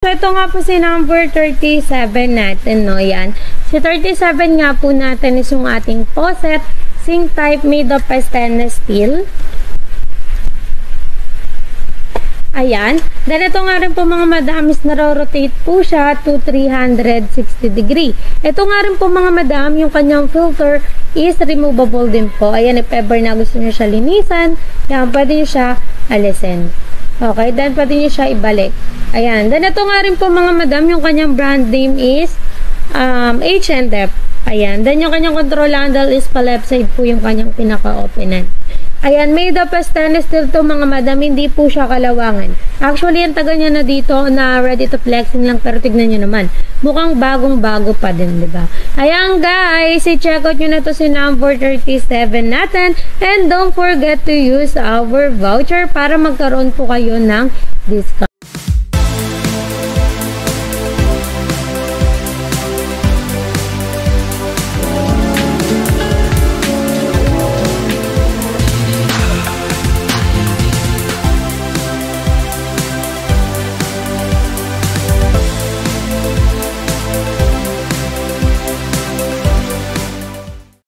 So, ito nga po si number 37 natin, no? Yan. Si 37 nga po natin is yung ating faucet, sink type made of stainless steel. Ayan. Then, ito nga rin po mga madam is naro-rotate po siya to 360 degree. Ito nga rin po mga madam, yung kanyang filter is removable din po. Ayan, if ever na gusto nyo siya linisan, yan, pwede nyo siya alisin. Okay, then pwede nyo siya ibalik. Ayan. Then, ito nga rin po mga madam, yung kanyang brand name is H&F. Ayan. Then, yung kanyang control handle is pa left side po yung kanyang pinaka-openan. Ayan, made of stainless steel to mga madam, hindi po siya kalawangan. Actually, ang tagal niya na dito na ready to flexing lang, pero tignan nyo naman. Mukhang bagong-bago pa din, diba? Ayan guys, i-check out nyo na to si number 37 natin. And don't forget to use our voucher para magkaroon po kayo ng discount.